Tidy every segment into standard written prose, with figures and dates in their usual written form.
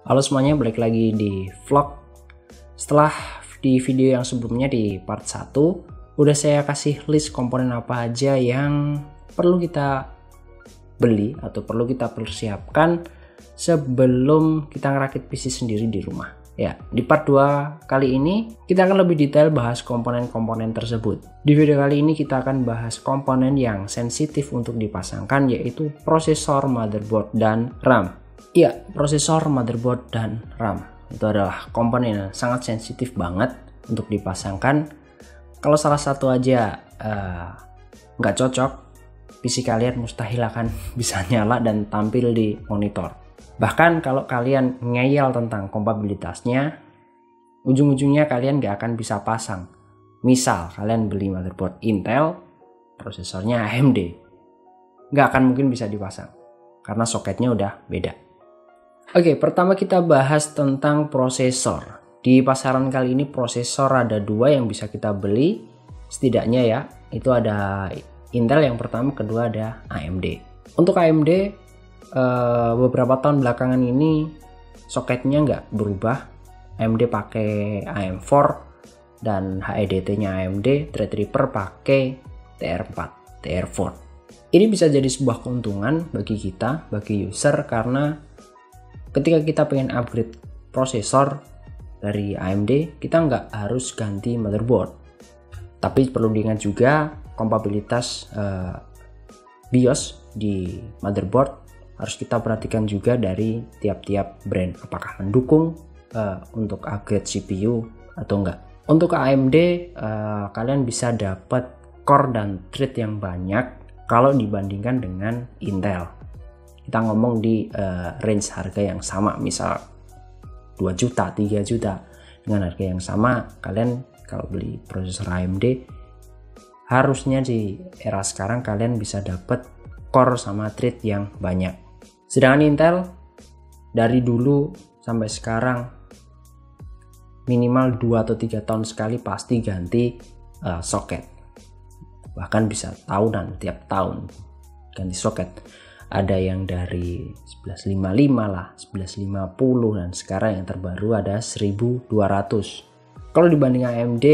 Halo semuanya, balik lagi di vlog. Setelah di video yang sebelumnya di part 1 udah saya kasih list komponen apa aja yang perlu kita beli atau perlu kita persiapkan sebelum kita ngerakit PC sendiri di rumah. Ya, di part 2 kali ini kita akan lebih detail bahas komponen-komponen tersebut. Di video kali ini kita akan bahas komponen yang sensitif untuk dipasangkan, yaitu prosesor, motherboard, dan RAM. Iya, prosesor, motherboard, dan RAM itu adalah komponen yang sangat sensitif banget untuk dipasangkan. Kalau salah satu aja nggak cocok, PC kalian mustahil akan bisa nyala dan tampil di monitor. Bahkan kalau kalian ngeyel tentang kompatibilitasnya, ujung-ujungnya kalian nggak akan bisa pasang. Misal kalian beli motherboard Intel, prosesornya AMD, nggak akan mungkin bisa dipasang karena soketnya udah beda. Oke, pertama kita bahas tentang prosesor. Di pasaran kali ini prosesor ada dua yang bisa kita beli, setidaknya ya. Itu ada Intel yang pertama, kedua ada AMD. Untuk AMD, beberapa tahun belakangan ini soketnya nggak berubah. AMD pakai AM4 dan HEDT-nya AMD, Threadripper pakai TR4, TR4. Ini bisa jadi sebuah keuntungan bagi kita, bagi user, karena ketika kita pengen upgrade prosesor dari AMD, kita nggak harus ganti motherboard. Tapi perlu diingat juga kompatibilitas BIOS di motherboard harus kita perhatikan juga dari tiap-tiap brand. Apakah mendukung untuk upgrade CPU atau enggak. Untuk AMD, kalian bisa dapat core dan thread yang banyak kalau dibandingkan dengan Intel. Kita ngomong di range harga yang sama, misal 2 juta, 3 juta. Dengan harga yang sama, kalian kalau beli prosesor AMD, harusnya di era sekarang kalian bisa dapat core sama thread yang banyak. Sedangkan Intel, dari dulu sampai sekarang, minimal 2 atau 3 tahun sekali pasti ganti soket. Bahkan bisa tahunan, tiap tahun ganti soket. Ada yang dari 1155 lah, 1150, dan sekarang yang terbaru ada 1200. Kalau dibanding AMD,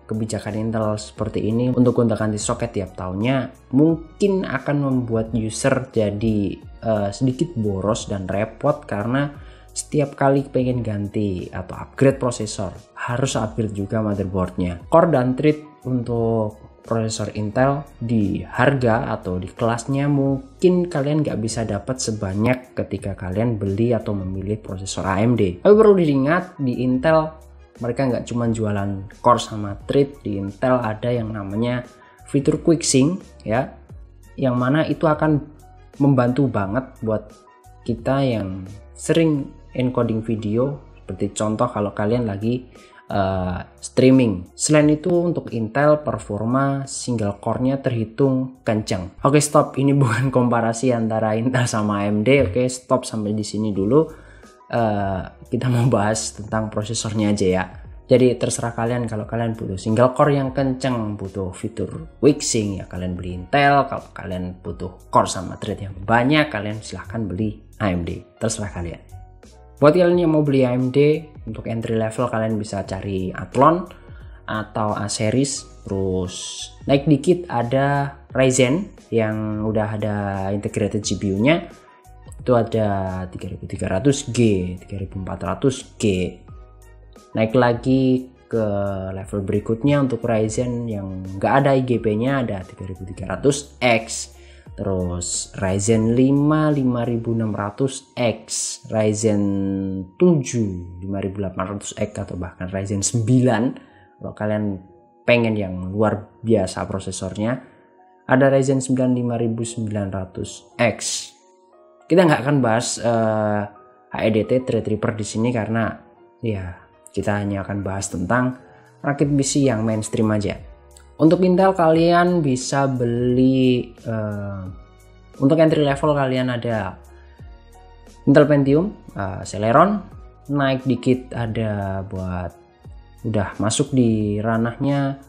kebijakan Intel seperti ini untuk gonta-ganti soket tiap tahunnya mungkin akan membuat user jadi sedikit boros dan repot, karena setiap kali pengen ganti atau upgrade prosesor harus upgrade juga motherboardnya. Core dan thread untuk prosesor Intel di harga atau di kelasnya mungkin kalian nggak bisa dapat sebanyak ketika kalian beli atau memilih prosesor AMD. Tapi perlu diingat, di Intel mereka nggak cuma jualan core sama thread. Di Intel ada yang namanya fitur quick sync ya, yang mana itu akan membantu banget buat kita yang sering encoding video, seperti contoh kalau kalian lagi streaming. Selain itu, untuk Intel performa single core-nya terhitung kencang. Oke, stop. Ini bukan komparasi antara Intel sama AMD. Oke, stop sampai di sini dulu. Kita mau bahas tentang prosesornya aja ya. Jadi terserah kalian, kalau kalian butuh single core yang kencang, butuh fitur quick sync ya kalian beli Intel. Kalau kalian butuh core sama thread yang banyak, kalian silahkan beli AMD. Terserah kalian. Buat kalian yang mau beli AMD, untuk entry level kalian bisa cari Athlon atau A-series. Terus naik dikit ada Ryzen yang udah ada integrated GPU-nya. Itu ada 3300G, 3400G. Naik lagi ke level berikutnya untuk Ryzen yang nggak ada IGP-nya, ada 3300X. Terus Ryzen 5 5600X, Ryzen 7 5800X, atau bahkan Ryzen 9 kalau kalian pengen yang luar biasa prosesornya. Ada Ryzen 9 5900X. Kita nggak akan bahas HEDT Threadripper di sini karena ya kita hanya akan bahas tentang rakit PC yang mainstream aja. Untuk Intel kalian bisa beli untuk entry level kalian ada Intel Pentium, Celeron. Naik dikit ada buat udah masuk di ranahnya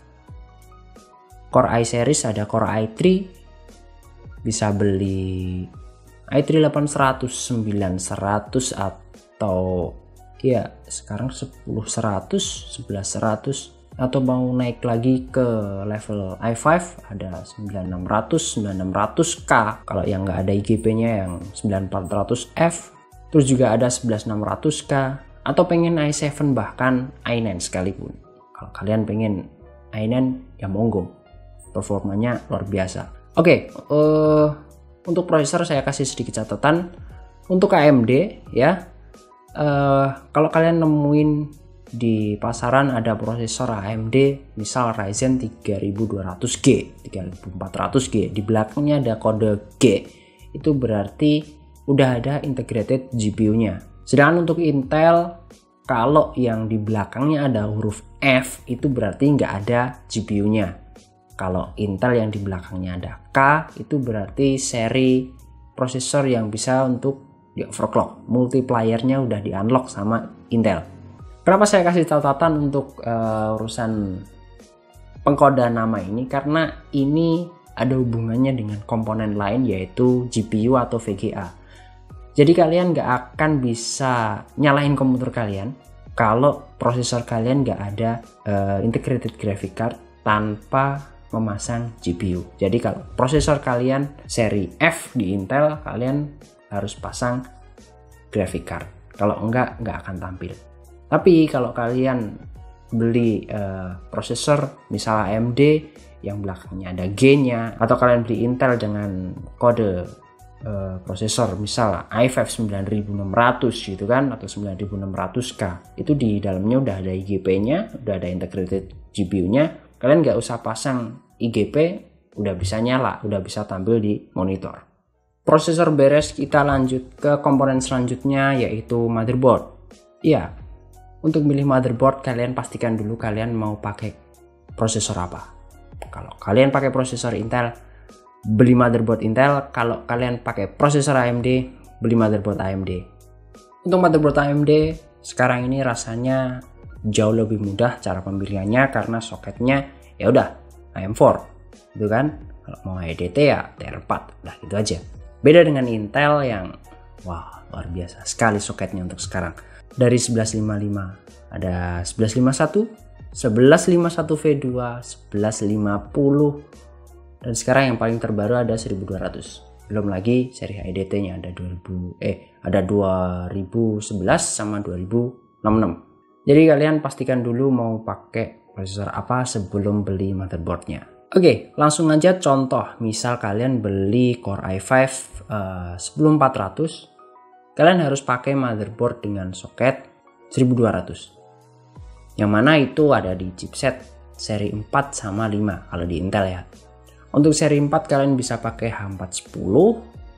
Core i-series, ada Core i3. Bisa beli i3 8100, 900 atau ya sekarang 10100, 11100, atau mau naik lagi ke level i5 ada 9600, 9600K kalau yang nggak ada IGP-nya, yang 9400F, terus juga ada 11600K, atau pengen i7 bahkan i9 sekalipun. Kalau kalian pengen i9 ya monggo, performanya luar biasa. Oke, untuk prosesor saya kasih sedikit catatan. Untuk AMD ya, kalau kalian nemuin di pasaran ada prosesor AMD misal Ryzen 3200G, 3400G, di belakangnya ada kode G, itu berarti udah ada integrated GPU-nya. Sedangkan untuk Intel, kalau yang di belakangnya ada huruf F, itu berarti nggak ada GPU-nya. Kalau Intel yang di belakangnya ada K, itu berarti seri prosesor yang bisa untuk di overclock, multiplier-nya udah di unlock sama Intel. Kenapa saya kasih catatan untuk urusan pengkodaan nama ini? Karena ini ada hubungannya dengan komponen lain, yaitu GPU atau VGA. Jadi kalian nggak akan bisa nyalain komputer kalian kalau prosesor kalian nggak ada integrated graphic card tanpa memasang GPU. Jadi kalau prosesor kalian seri F di Intel, kalian harus pasang graphic card. Kalau enggak akan tampil. Tapi kalau kalian beli prosesor misal AMD yang belakangnya ada G-nya, atau kalian beli Intel dengan kode prosesor misal i5 9600 gitu kan, atau 9600K, itu di dalamnya udah ada IGP-nya, udah ada integrated GPU-nya, kalian nggak usah pasang IGP, udah bisa nyala, udah bisa tampil di monitor. Prosesor beres, kita lanjut ke komponen selanjutnya, yaitu motherboard. Ya, untuk milih motherboard kalian pastikan dulu kalian mau pakai prosesor apa. Kalau kalian pakai prosesor Intel, beli motherboard Intel. Kalau kalian pakai prosesor AMD, beli motherboard AMD. Untuk motherboard AMD sekarang ini rasanya jauh lebih mudah cara pemilihannya, karena soketnya ya udah AM4 gitu kan. Kalau mau AEDT ya TR4, udah gitu aja. Beda dengan Intel yang wah luar biasa sekali soketnya untuk sekarang. Dari 1155 ada 1151, 1151V2, 1150, dan sekarang yang paling terbaru ada 1200. Belum lagi seri AEDT-nya ada 2011 sama 2066. Jadi kalian pastikan dulu mau pakai prosesor apa sebelum beli motherboardnya. Oke, langsung aja contoh. Misal kalian beli Core i5 10400, kalian harus pakai motherboard dengan soket 1200. Yang mana itu ada di chipset seri 4 sama 5 kalau di Intel ya. Untuk seri 4 kalian bisa pakai H410,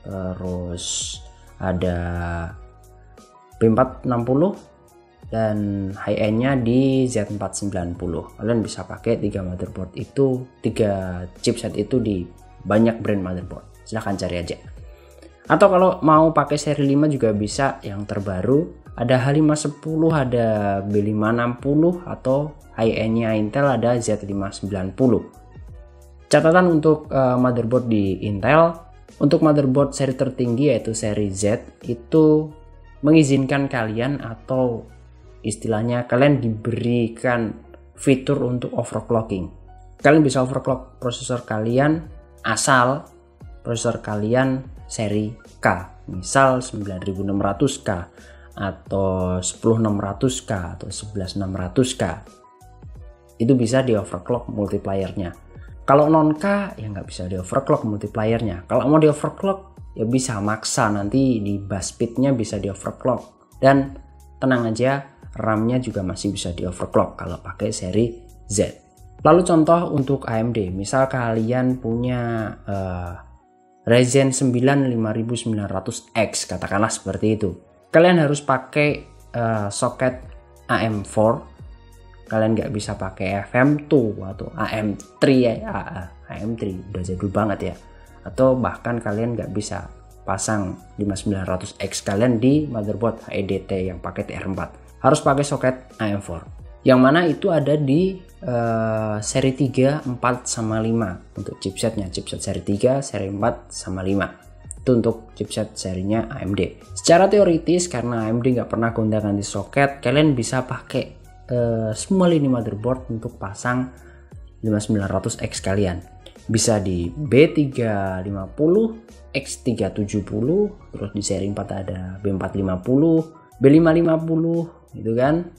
terus ada B460, dan high-end-nya di Z490. Kalian bisa pakai 3 motherboard itu, 3 chipset itu di banyak brand motherboard. Silahkan cari aja. Atau kalau mau pakai seri 5 juga bisa, yang terbaru ada H510, ada B560, atau high-end-nya Intel ada Z590. Catatan untuk motherboard di Intel, untuk motherboard seri tertinggi yaitu seri Z itu mengizinkan kalian, atau istilahnya kalian diberikan fitur untuk overclocking. Kalian bisa overclock prosesor kalian asal prosesor kalian seri K, misal 9600K atau 10600K atau 11600K. Itu bisa di overclock multipliernya. Kalau non K ya nggak bisa di overclock multipliernya. Kalau mau di overclock ya bisa maksa, nanti di bus speednya bisa di overclock. Dan tenang aja, RAM-nya juga masih bisa di overclock kalau pakai seri Z. Lalu contoh untuk AMD, misal kalian punya Ryzen 9 5900X, katakanlah seperti itu. Kalian harus pakai soket AM4. Kalian nggak bisa pakai FM2 atau AM3 AM3 udah jadul banget ya. Atau bahkan kalian nggak bisa pasang 5900X kalian di motherboard AEDT yang pakai TR4. Harus pakai soket AM4, yang mana itu ada di seri 3, 4, sama 5 untuk chipsetnya. Chipset seri 3, seri 4, sama 5. Itu untuk chipset serinya AMD. Secara teoritis karena AMD nggak pernah gonta-ganti soket, kalian bisa pakai semua lini motherboard untuk pasang 5900X kalian. Bisa di B350, X370, terus di seri 4 ada B450, B550 gitu kan.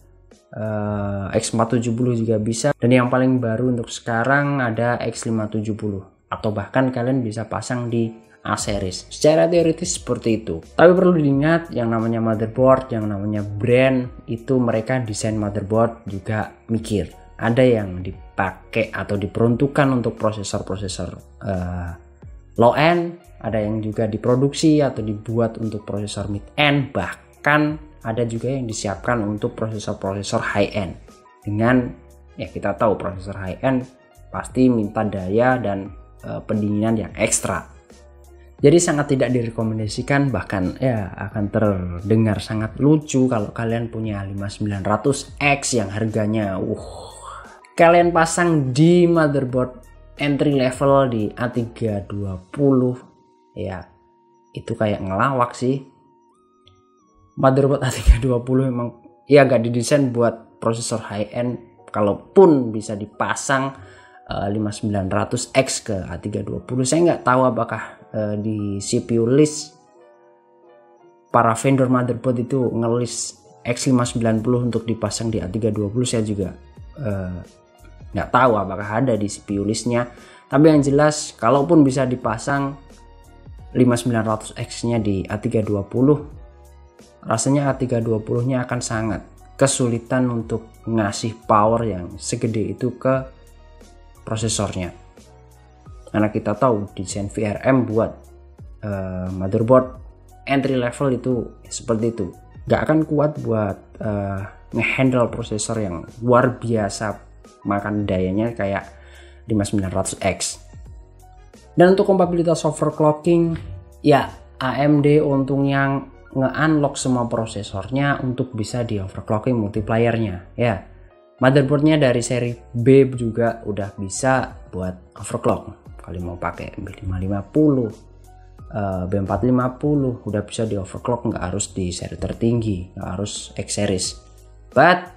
X470 juga bisa, dan yang paling baru untuk sekarang ada X570, atau bahkan kalian bisa pasang di A series. Secara teoritis seperti itu. Tapi perlu diingat, yang namanya motherboard, yang namanya brand, itu mereka desain motherboard juga mikir. Ada yang dipakai atau diperuntukkan untuk prosesor-prosesor low end, ada yang juga diproduksi atau dibuat untuk prosesor mid end, bahkan ada juga yang disiapkan untuk prosesor-prosesor high end. Dengan ya kita tahu prosesor high end pasti minta daya dan pendinginan yang ekstra. Jadi sangat tidak direkomendasikan, bahkan ya akan terdengar sangat lucu kalau kalian punya 5900X yang harganya kalian pasang di motherboard entry level di A320, ya itu kayak ngelawak sih. Motherboard A320 memang ya gak didesain buat prosesor high end, kalaupun bisa dipasang 5900X ke A320. Saya nggak tahu apakah di CPU list para vendor motherboard itu ngelis X590 untuk dipasang di A320. Saya juga nggak tahu apakah ada di CPU listnya, tapi yang jelas kalaupun bisa dipasang 5900X nya di A320, rasanya A320 nya akan sangat kesulitan untuk ngasih power yang segede itu ke prosesornya, karena kita tahu desain VRM buat motherboard entry level itu seperti itu, nggak akan kuat buat ngehandle prosesor yang luar biasa makan dayanya kayak 5900X. Dan untuk kompatibilitas overclocking, ya AMD untungnya nge-unlock semua prosesornya untuk bisa di overclocking multiplayernya ya. Motherboardnya dari seri B juga udah bisa buat overclock. Kalian mau pakai B550, B450 udah bisa di overclock, nggak harus di seri tertinggi, nggak harus X series. But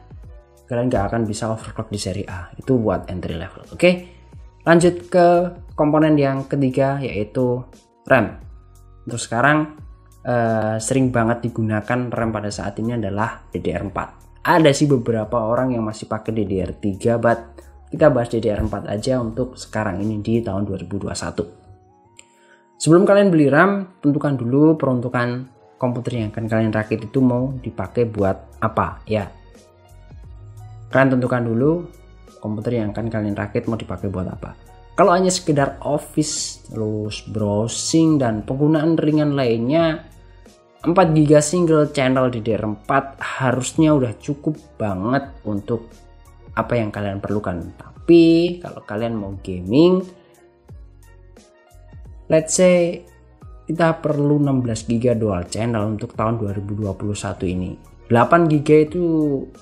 kalian nggak akan bisa overclock di seri A, itu buat entry level. Oke, lanjut ke komponen yang ketiga, yaitu RAM. Untuk sekarang sering banget digunakan RAM pada saat ini adalah DDR4. Ada sih beberapa orang yang masih pakai DDR3, but kita bahas DDR4 aja untuk sekarang ini di tahun 2021. Sebelum kalian beli RAM, tentukan dulu peruntukan komputer yang akan kalian rakit itu mau dipakai buat apa ya. Kalian tentukan dulu komputer yang akan kalian rakit mau dipakai buat apa. Kalau hanya sekedar office, terus browsing dan penggunaan ringan lainnya, 4 GB single channel DDR4 harusnya udah cukup banget untuk apa yang kalian perlukan. Tapi kalau kalian mau gaming, let's say kita perlu 16 GB dual channel untuk tahun 2021 ini. 8 GB itu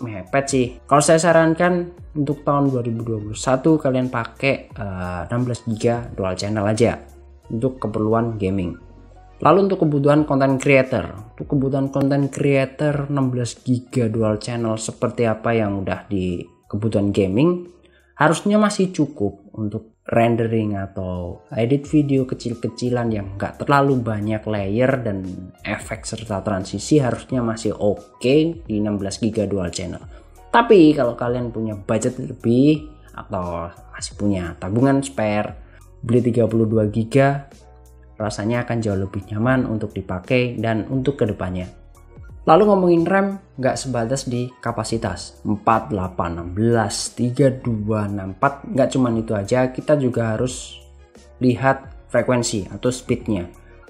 mepet sih. Kalau saya sarankan untuk tahun 2021 kalian pakai 16 GB dual channel aja untuk keperluan gaming. Lalu untuk kebutuhan content creator, 16 GB dual channel seperti apa yang udah di kebutuhan gaming harusnya masih cukup untuk rendering atau edit video kecil-kecilan yang nggak terlalu banyak layer dan efek serta transisi, harusnya masih oke di 16 GB dual channel. Tapi kalau kalian punya budget lebih atau masih punya tabungan spare, beli 32 GB rasanya akan jauh lebih nyaman untuk dipakai dan untuk kedepannya. Lalu ngomongin RAM, nggak sebatas di kapasitas 4, 8, 16, 32, 64, nggak cuman itu aja, kita juga harus lihat frekuensi atau speednya.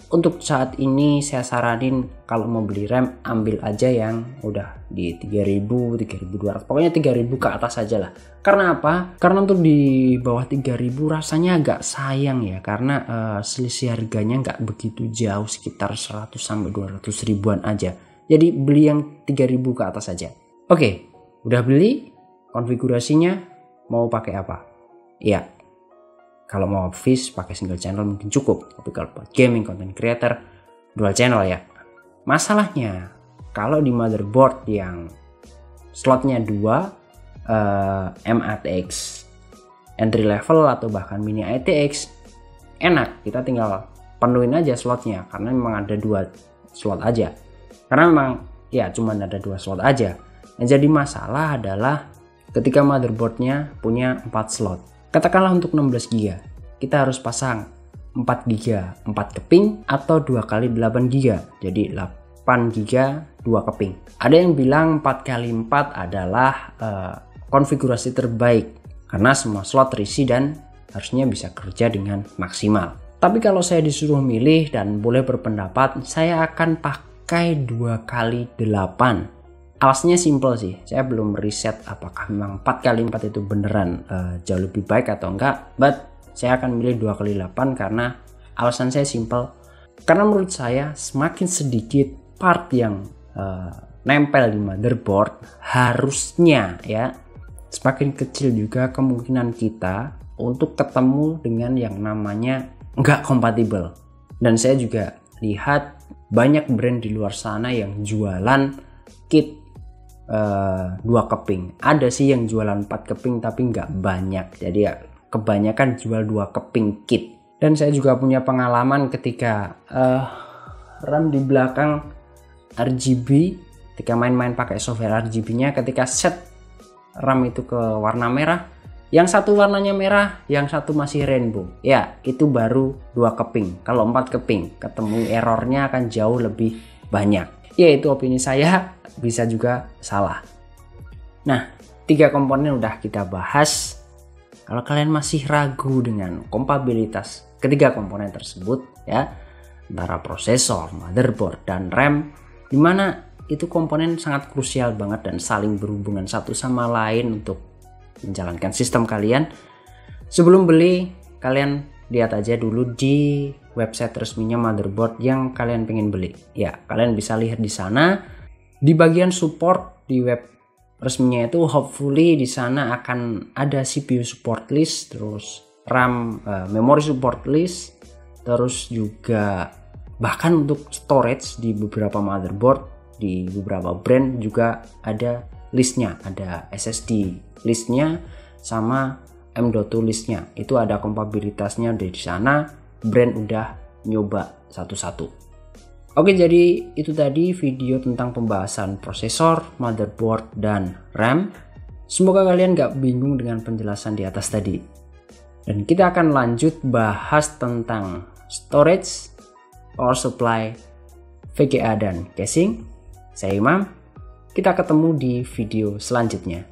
Untuk saat ini saya saranin kalau mau beli RAM ambil aja yang udah di 3000, 3200, pokoknya 3000 ke atas aja lah. Karena apa? Karena untuk di bawah 3000 rasanya agak sayang ya, karena selisih harganya nggak begitu jauh, sekitar 100 sampai 200 ribuan aja. Jadi beli yang 3000 ke atas aja. Oke, udah beli, konfigurasinya mau pakai apa? Ya, Kalau mau office pakai single channel mungkin cukup, tapi kalau buat gaming content creator dual channel ya. Masalahnya kalau di motherboard yang slotnya 2 M-ATX entry level atau bahkan mini ATX, enak, kita tinggal penuhin aja slotnya karena memang ada 2 slot aja. Karena memang ya cuma ada 2 slot aja. Yang jadi masalah adalah ketika motherboardnya punya 4 slot. Katakanlah untuk 16 GB, kita harus pasang 4 GB 4 keping atau 2 kali 8 GB. Jadi 8 GB 2 keping. Ada yang bilang 4 kali 4 adalah konfigurasi terbaik karena semua slot terisi dan harusnya bisa kerja dengan maksimal. Tapi kalau saya disuruh milih dan boleh berpendapat, saya akan pakai 2 kali 8. Alasannya simple sih, saya belum riset apakah memang 4 kali 4 itu beneran jauh lebih baik atau enggak, but saya akan milih 2 kali 8 karena alasan saya simple. Karena menurut saya semakin sedikit part yang nempel di motherboard, harusnya ya semakin kecil juga kemungkinan kita untuk ketemu dengan yang namanya nggak kompatibel. Dan saya juga lihat banyak brand di luar sana yang jualan kit 2 keping. Ada sih yang jualan 4 keping tapi nggak banyak. Jadi ya kebanyakan jual 2 keping kit. Dan saya juga punya pengalaman ketika RAM di belakang RGB, ketika main-main pakai software RGB-nya, ketika set RAM itu ke warna merah, yang satu warnanya merah, yang satu masih rainbow. Ya, itu baru 2 keping. Kalau 4 keping, ketemu errornya akan jauh lebih banyak. Ya, itu opini saya, bisa juga salah. Nah, 3 komponen udah kita bahas. Kalau kalian masih ragu dengan kompatibilitas ketiga komponen tersebut ya, antara prosesor, motherboard, dan RAM, dimana itu komponen sangat krusial banget dan saling berhubungan satu sama lain untuk menjalankan sistem kalian. Sebelum beli, kalian lihat aja dulu di website resminya motherboard yang kalian pengen beli. Ya, kalian bisa lihat di sana. Di bagian support di web resminya itu hopefully di sana akan ada CPU support list, terus RAM, memory support list, terus juga bahkan untuk storage di beberapa motherboard, di beberapa brand juga ada listnya, ada SSD listnya sama M.2 listnya. Itu ada kompatibilitasnya di sana, brand udah nyoba satu-satu. Oke, jadi itu tadi video tentang pembahasan prosesor, motherboard, dan RAM. Semoga kalian gak bingung dengan penjelasan di atas tadi. Dan kita akan lanjut bahas tentang storage, power supply, VGA, dan casing. Saya Imam, kita ketemu di video selanjutnya.